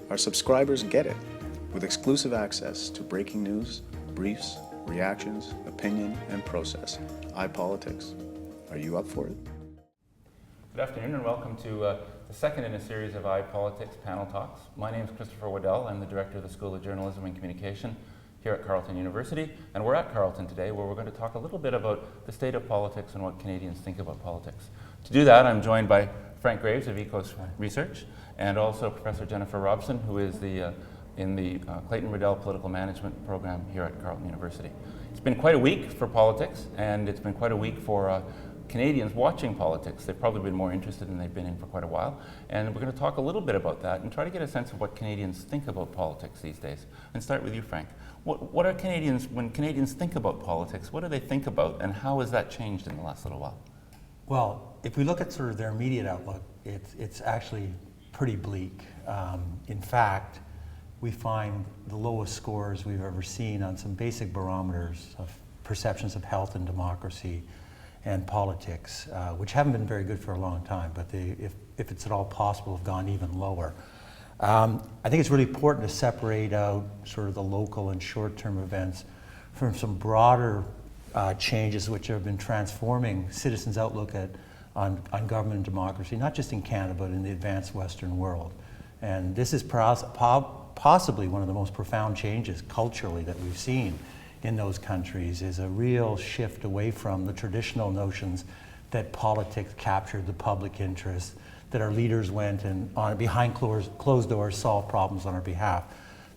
Our subscribers get it, with exclusive access to breaking news, briefs, reactions, opinion, and process. iPolitics. Are you up for it? Good afternoon and welcome to the second in a series of iPolitics panel talks. My name is Christopher Waddell. I'm the director of the School of Journalism and Communication here at Carleton University. And we're at Carleton today where we're going to talk a little bit about the state of politics and what Canadians think about politics. To do that, I'm joined by Frank Graves of Ecos Research and also Professor Jennifer Robson, who is in the Clayton Riddell Political Management Program here at Carleton University. It's been quite a week for politics, and it's been quite a week for Canadians watching politics. They've probably been more interested than they've been in for quite a while. And we're going to talk a little bit about that and try to get a sense of what Canadians think about politics these days. And start with you, Frank. What are Canadians, when Canadians think about politics, what do they think about, and how has that changed in the last little while? Well, if we look at sort of their immediate outlook, it's actually pretty bleak. In fact, we find the lowest scores we've ever seen on some basic barometers of perceptions of health and democracy and politics, which haven't been very good for a long time, but if it's at all possible, have gone even lower. I think it's really important to separate out sort of the local and short-term events from some broader changes which have been transforming citizens' outlook on government and democracy, not just in Canada, but in the advanced Western world. And this is possibly one of the most profound changes culturally that we've seen in those countries, is a real shift away from the traditional notions that politics captured the public interest, that our leaders went and behind closed doors solved problems on our behalf.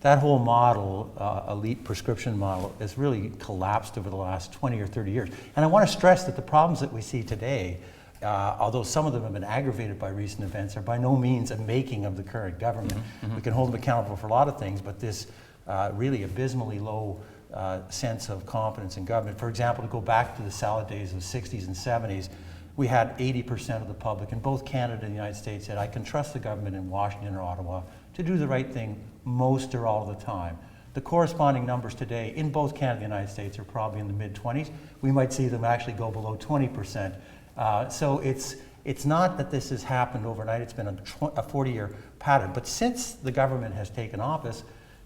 That whole model, elite prescription model, has really collapsed over the last 20 or 30 years. And I want to stress that the problems that we see today, although some of them have been aggravated by recent events, are by no means a making of the current government. Mm-hmm. We can hold them accountable for a lot of things, but this really abysmally low sense of confidence in government. For example, to go back to the salad days of the 60s and 70s, we had 80% of the public in both Canada and the United States said, I can trust the government in Washington or Ottawa to do the right thing most or all of the time. The corresponding numbers today in both Canada and the United States are probably in the mid-20s. We might see them actually go below 20%. So it's not that this has happened overnight. It's been a 40-year pattern. But since the government has taken office,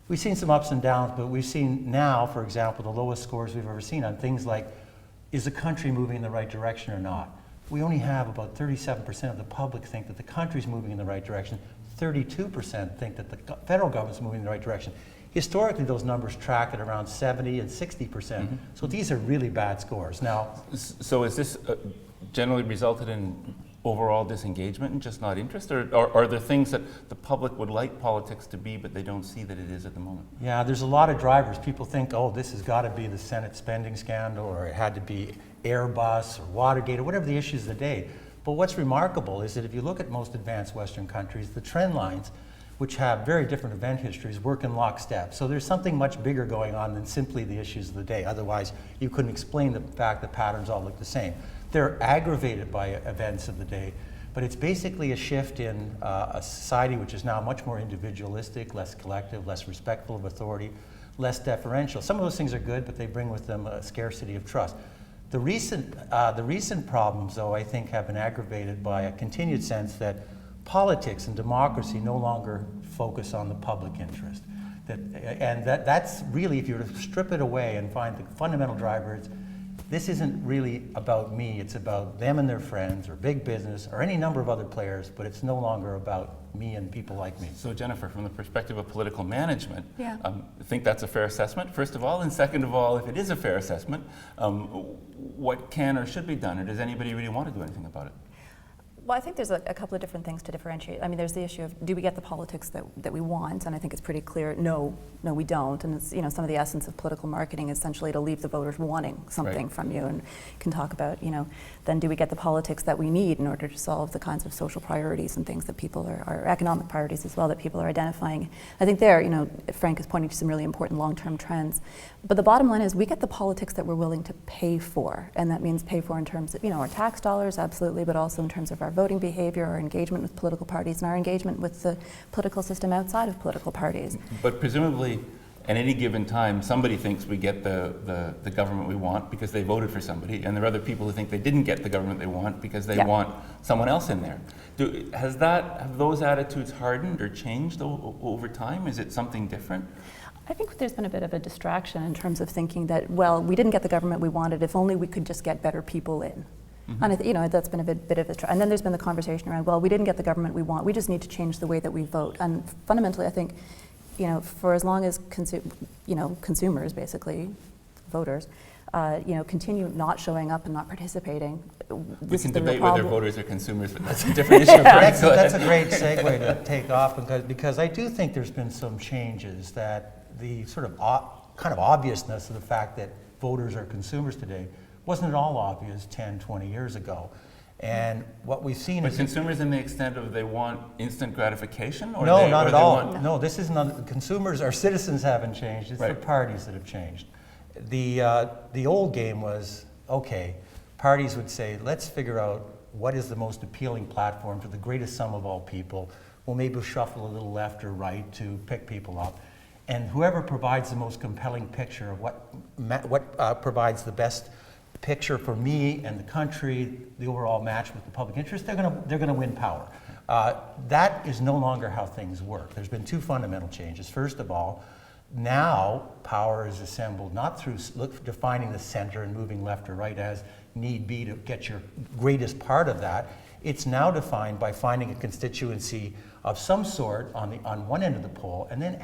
we've seen some ups and downs, but we've seen now, for example, the lowest scores we've ever seen on things like, is the country moving in the right direction or not? We only have about 37% of the public think that the country's moving in the right direction. 32% think that the federal government's moving in the right direction. Historically, those numbers track at around 70 and 60%. Mm-hmm. So these are really bad scores. Now, so is this generally resulted in overall disengagement and just not interest, or are there things that the public would like politics to be, but they don't see that it is at the moment? Yeah, there's a lot of drivers. People think, oh, this has got to be the Senate spending scandal, or it had to be Airbus or Watergate, or whatever the issues of the day. But what's remarkable is that if you look at most advanced Western countries, the trend lines, which have very different event histories, work in lockstep. So there's something much bigger going on than simply the issues of the day. Otherwise, you couldn't explain the fact that patterns all look the same. They're aggravated by events of the day, but it's basically a shift in a society which is now much more individualistic, less collective, less respectful of authority, less deferential. Some of those things are good, but they bring with them a scarcity of trust. The recent problems, though, I think have been aggravated by a continued sense that politics and democracy no longer focus on the public interest. That's really, if you were to strip it away and find the fundamental drivers, this isn't really about me, it's about them and their friends, or big business, or any number of other players, but it's no longer about me and people like me. So Jennifer, from the perspective of political management, yeah. I think that's a fair assessment, first of all, and second of all, if it is a fair assessment, what can or should be done, or does anybody really want to do anything about it? Well, I think there's a couple of different things to differentiate. I mean, there's the issue of, do we get the politics that we want? And I think it's pretty clear, no, we don't. And it's, some of the essence of political marketing is essentially to leave the voters wanting something from you. And can talk about, then do we get the politics that we need in order to solve the kinds of social priorities and things that people are economic priorities as well, that people are identifying. I think there, Frank is pointing to some really important long-term trends. But the bottom line is we get the politics that we're willing to pay for. And that means pay for in terms of, our tax dollars, absolutely, but also in terms of our voting behavior, our engagement with political parties, and our engagement with the political system outside of political parties. But presumably, at any given time, somebody thinks we get the government we want because they voted for somebody, and there are other people who think they didn't get the government they want because they want someone else in there. Have those attitudes hardened or changed over time? Is it something different? I think there's been a bit of a distraction in terms of thinking that, well, we didn't get the government we wanted, if only we could just get better people in. And that's been a bit of a and then there's been the conversation around, well, we didn't get the government we want, we just need to change the way that we vote. And fundamentally, I think, for as long as consumers, basically, voters, continue not showing up and not participating. We can debate whether voters are consumers, but that's a different issue. That's a great segue to take off, because I do think there's been some changes, that the sort of kind of obviousness of the fact that voters are consumers today wasn't at all obvious 10, 20 years ago. And what we've seen is consumers in the extent of they want instant gratification? Or no, not at all. No, this is not, consumers, our citizens haven't changed. It's the parties that have changed. The old game was, okay, parties would say, let's figure out what is the most appealing platform to the greatest sum of all people. We'll maybe shuffle a little left or right to pick people up. And whoever provides the most compelling picture of what provides the best picture for me and the country, the overall match with the public interest, they're going to win power. That is no longer how things work. There's been two fundamental changes. First of all, now power is assembled not through defining the center and moving left or right as need be to get your greatest part of that. It's now defined by finding a constituency of some sort on one end of the pole, and then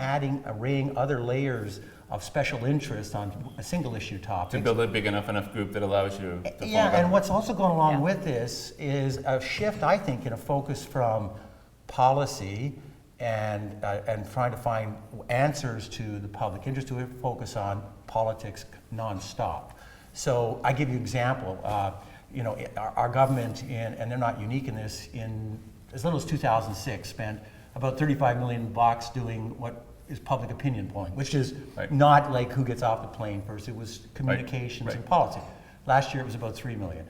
arraying other layers of special interest on a single issue topic. To build a big enough group that allows you to Yeah, and what's also going along with this is a shift, I think, in a focus from policy and trying to find answers to the public interest to a focus on politics nonstop. So I give you an example. Our government, and they're not unique in this, in as little as 2006, spent about $35 million doing what is public opinion polling, which is not like who gets off the plane first. It was communications and policy. Last year it was about $3 million.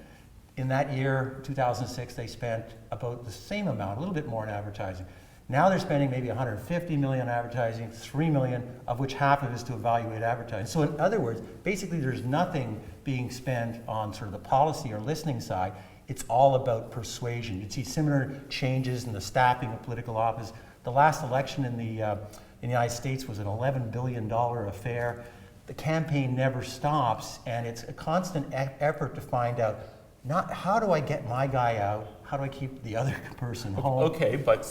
In that year, 2006, they spent about the same amount, a little bit more in advertising. Now they're spending maybe $150 million on advertising, $3 million, of which half of it is to evaluate advertising. So in other words, basically there's nothing being spent on sort of the policy or listening side. It's all about persuasion. You'd see similar changes in the staffing of political office. The last election in the United States was an $11 billion affair. The campaign never stops, and it's a constant effort to find out, not how do I get my guy out, how do I keep the other person home? Okay, but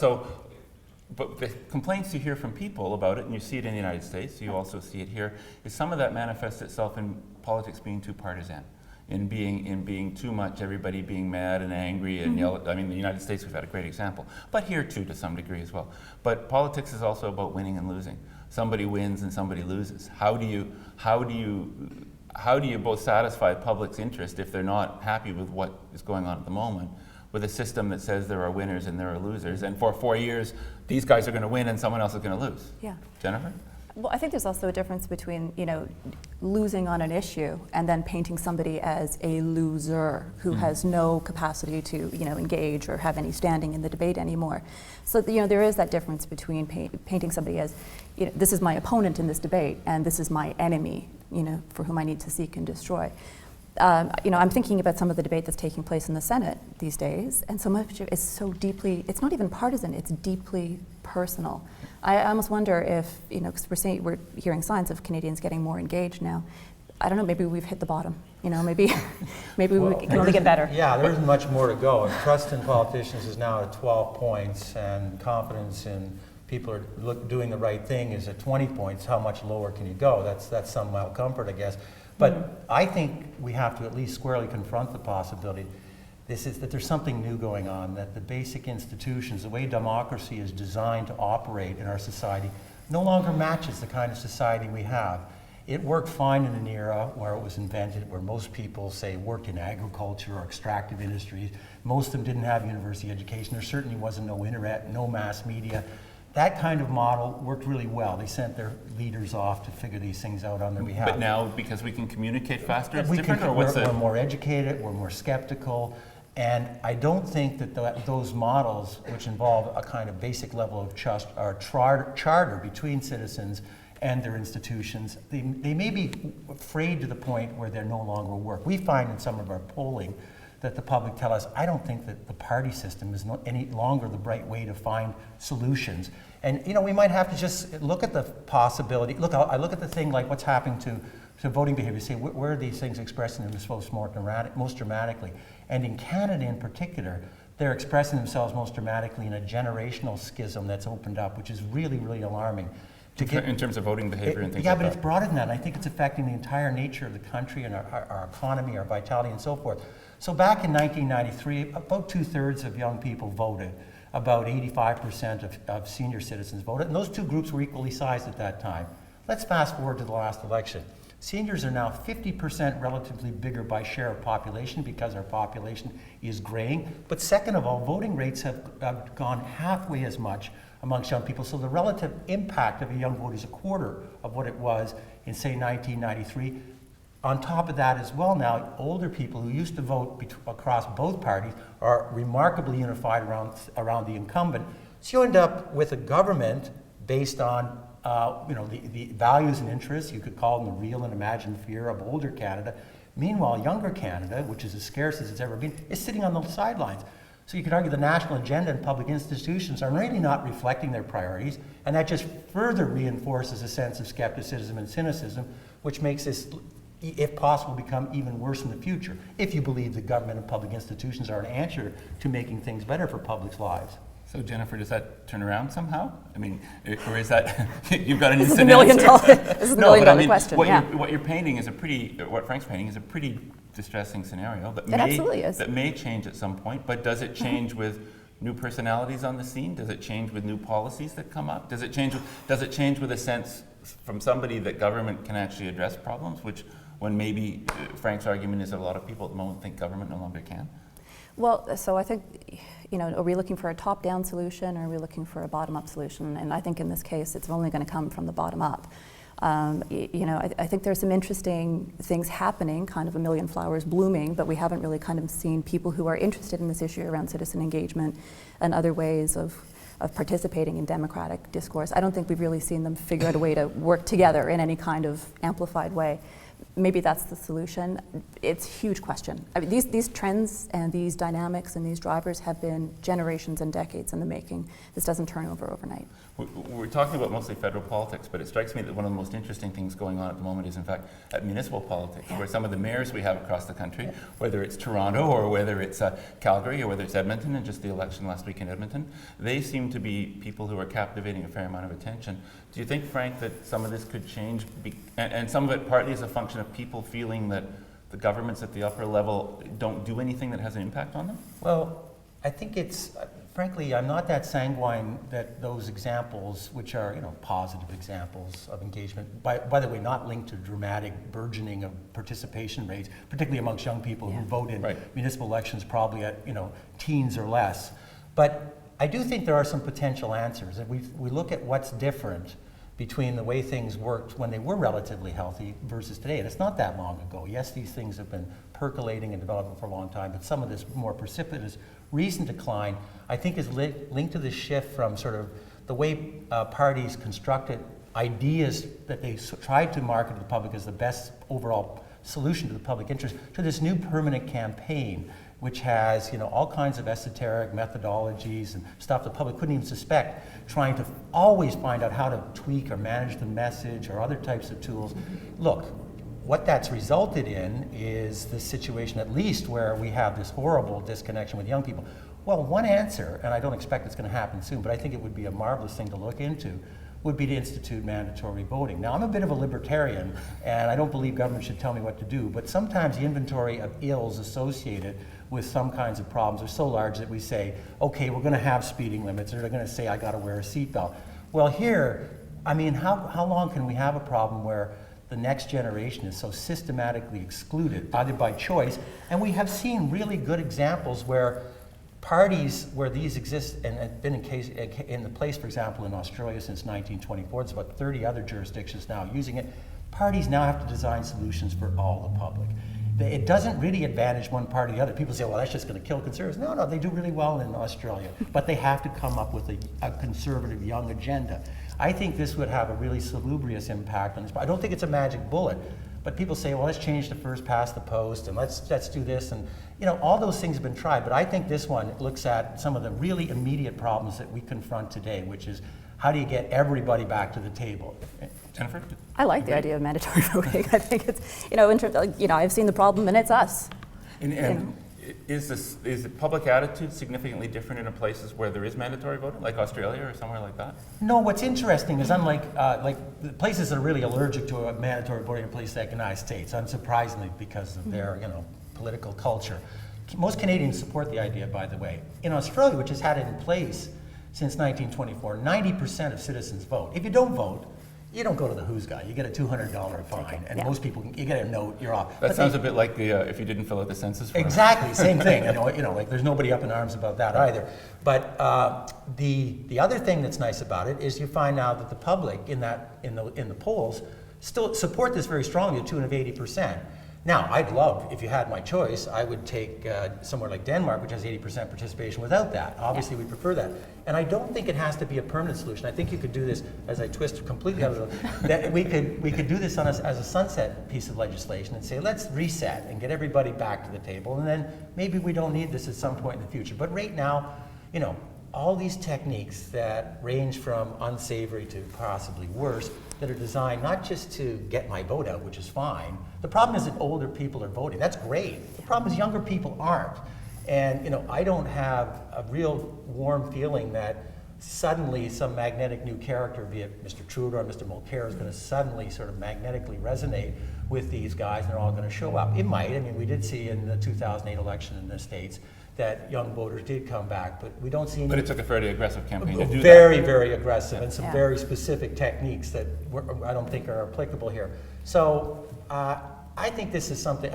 the complaints you hear from people about it, and you see it in the United States, you also see it here, is some of that manifests itself in politics being too partisan, in being too much, everybody being mad and angry and yell. I mean, in the United States we've had a great example, but here too to some degree as well. But politics is also about winning and losing. Somebody wins and somebody loses. How do you both satisfy the public's interest if they're not happy with what is going on at the moment, with a system that says there are winners and there are losers, and for 4 years these guys are going to win and someone else is going to lose? Yeah. Jennifer? Well, I think there's also a difference between, losing on an issue and then painting somebody as a loser who has no capacity to, engage or have any standing in the debate anymore. So, there is that difference between painting somebody as, this is my opponent in this debate and this is my enemy, for whom I need to seek and destroy. I'm thinking about some of the debate that's taking place in the Senate these days, and so much of it is so deeply, it's not even partisan, it's deeply personal. I almost wonder if, because we're hearing signs of Canadians getting more engaged now. I don't know, maybe we've hit the bottom. Maybe we can only get better. Yeah, there isn't much more to go. Trust in politicians is now at 12 points, and confidence in people are doing the right thing is at 20 points. How much lower can you go? That's some mild comfort, I guess. But I think we have to at least squarely confront the possibility that there's something new going on, that the basic institutions, the way democracy is designed to operate in our society, no longer matches the kind of society we have. It worked fine in an era where it was invented, where most people, say, worked in agriculture or extractive industries. Most of them didn't have university education. There certainly wasn't no internet, no mass media. That kind of model worked really well. They sent their leaders off to figure these things out on their behalf. But now, because we can communicate faster, it's we're more educated, we're more skeptical, and I don't think that those models, which involve a kind of basic level of trust, or charter between citizens and their institutions. They may be afraid to the point where they're no longer work. We find in some of our polling that the public tell us, I don't think that the party system is any longer the right way to find solutions. And we might have to just look at the possibility. Look, I look at the thing like what's happening to voting behavior, say where are these things expressing themselves most dramatically. And in Canada in particular, they're expressing themselves most dramatically in a generational schism that's opened up, which is really, really alarming. In terms of voting behavior and things yeah, like but that. It's broader than that. I think it's affecting the entire nature of the country and our economy, our vitality, and so forth. So back in 1993, about 2/3 of young people voted. About 85% of senior citizens voted. And those two groups were equally sized at that time. Let's fast forward to the last election. Seniors are now 50% relatively bigger by share of population because our population is graying. But second of all, voting rates have gone halfway as much amongst young people. So the relative impact of a young vote is a quarter of what it was in, say, 1993. On top of that as well now, older people who used to vote across both parties are remarkably unified around the incumbent. So you end up with a government based on the values and interests, you could call them the real and imagined fear of older Canada. Meanwhile, younger Canada, which is as scarce as it's ever been, is sitting on the sidelines. So you could argue the national agenda and public institutions are really not reflecting their priorities, and that just further reinforces a sense of skepticism and cynicism, which makes this, if possible, become even worse in the future, if you believe the government and public institutions are an answer to making things better for public's lives. So Jennifer, does that turn around somehow? I mean, or is that, you've got an This is instant a million answer. dollar, this is a million dollar question, what you're painting is what Frank's painting is a pretty distressing scenario that absolutely is. That may change at some point, but does it change with new personalities on the scene? Does it change with new policies that come up? Does it change with a sense from somebody that government can actually address problems, which when maybe Frank's argument is that a lot of people at the moment think government no longer can? Well, so I think, are we looking for a top-down solution or are we looking for a bottom-up solution? And I think in this case, it's only going to come from the bottom up. I think there's some interesting things happening, kind of a million flowers blooming, but we haven't really kind of seen people who are interested in this issue around citizen engagement and other ways of participating in democratic discourse. I don't think we've really seen them figure out a way to work together in any kind of amplified way. Maybe that's the solution. It's a huge question. I mean, these trends and these dynamics and these drivers have been generations and decades in the making. This doesn't turn over overnight. We're talking about mostly federal politics, but it strikes me that one of the most interesting things going on at the moment is, in fact, at municipal politics, where some of the mayors we have across the country, whether it's Toronto or whether it's Calgary or whether it's Edmonton, and just the election last week in Edmonton, they seem to be people who are captivating a fair amount of attention. Do you think, Frank, that some of this could change, and some of it partly is a function of people feeling that the governments at the upper level don't do anything that has an impact on them? Well, I think it's, frankly, I'm not that sanguine that those examples, which are positive examples of engagement, by the way, not linked to dramatic burgeoning of participation rates, particularly amongst young people who vote in municipal elections probably at teens or less. But I do think there are some potential answers. And we look at what's different between the way things worked when they were relatively healthy versus today. And it's not that long ago. Yes, these things have been percolating and developing for a long time, but some of this more precipitous recent decline, I think, is linked to the shift from sort of the way parties constructed ideas that they tried to market to the public as the best overall solution to the public interest, to this new permanent campaign, which has all kinds of esoteric methodologies and stuff the public couldn't even suspect, trying to always find out how to tweak or manage the message or other types of tools. Look, what that's resulted in is this situation, at least, where we have this horrible disconnection with young people. Well, one answer, and I don't expect it's going to happen soon, but I think it would be a marvelous thing to look into, would be to institute mandatory voting. Now, I'm a bit of a libertarian, and I don't believe government should tell me what to do, but sometimes the inventory of ills associated with some kinds of problems are so large that we say, okay, we're going to have speeding limits, or they're going to say I got to wear a seatbelt. Well, here, I mean, how long can we have a problem where the next generation is so systematically excluded, either by choice, and we have seen really good examples where parties where these exist and have been in the place, for example, in Australia since 1924, there's about 30 other jurisdictions now using it. Parties now have to design solutions for all the public. It doesn't really advantage one party or the other. People say, well, that's just going to kill conservatives. No, they do really well in Australia, but they have to come up with a conservative young agenda. I think this would have a really salubrious impact on this. I don't think it's a magic bullet, but people say, well, let's change the first past the post, and let's do this, and all those things have been tried. But I think this one looks at some of the really immediate problems that we confront today, which is how do you get everybody back to the table? Jennifer? I like the idea of mandatory voting. I think it's, in terms of, I've seen the problem and it's us. And is the public attitude significantly different in places where there is mandatory voting, like Australia or somewhere like that? No, what's interesting is unlike the places that are really allergic to a mandatory voting in places like the United States, unsurprisingly because of their political culture. Most Canadians support the idea, by the way. In Australia, which has had it in place since 1924, 90% of citizens vote. If you don't vote, you don't go to the Who's Guy. You get a $200 fine, and most people, you get a note, you're off. That sounds a bit like the if you didn't fill out the census form. Exactly, same thing. Like there's nobody up in arms about that either. But the other thing that's nice about it is you find now that the public in the polls still support this very strongly, to the tune of 80%. Now, I'd love, if you had my choice, I would take somewhere like Denmark, which has 80% participation without that. Obviously, we prefer that. And I don't think it has to be a permanent solution. I think you could do this, as I twist completely out of it, that we could do this as a sunset piece of legislation and say, let's reset and get everybody back to the table. And then maybe we don't need this at some point in the future. But right now, all these techniques that range from unsavory to possibly worse, that are designed not just to get my vote out, which is fine. The problem is that older people are voting. That's great. The problem is younger people aren't. And I don't have a real warm feeling that suddenly some magnetic new character, be it Mr. Trudeau or Mr. Mulcair, is going to suddenly sort of magnetically resonate with these guys, and they're all going to show up. It might. I mean, we did see in the 2008 election in the States that young voters did come back, but we don't see any. But it took a fairly aggressive campaign to do that. Very, very aggressive, and some very specific techniques that I don't think are applicable here. So I think this is something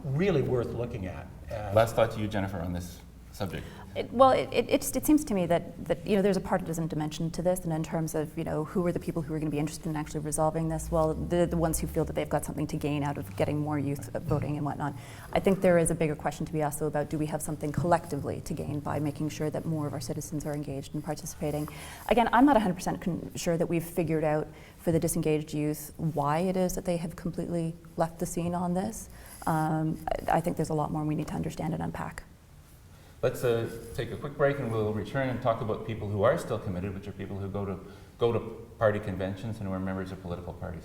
really worth looking at. Last thought to you, Jennifer, on this subject. It seems to me that there's a partisan dimension to this, and in terms of who are the people who are going to be interested in actually resolving this. Well, the ones who feel that they've got something to gain out of getting more youth voting and whatnot. I think there is a bigger question to be asked though about, do we have something collectively to gain by making sure that more of our citizens are engaged and participating? Again, I'm not 100% sure that we've figured out for the disengaged youth why it is that they have completely left the scene on this. I think there's a lot more we need to understand and unpack. Let's take a quick break, and we'll return and talk about people who are still committed, which are people who go to party conventions and who are members of political parties.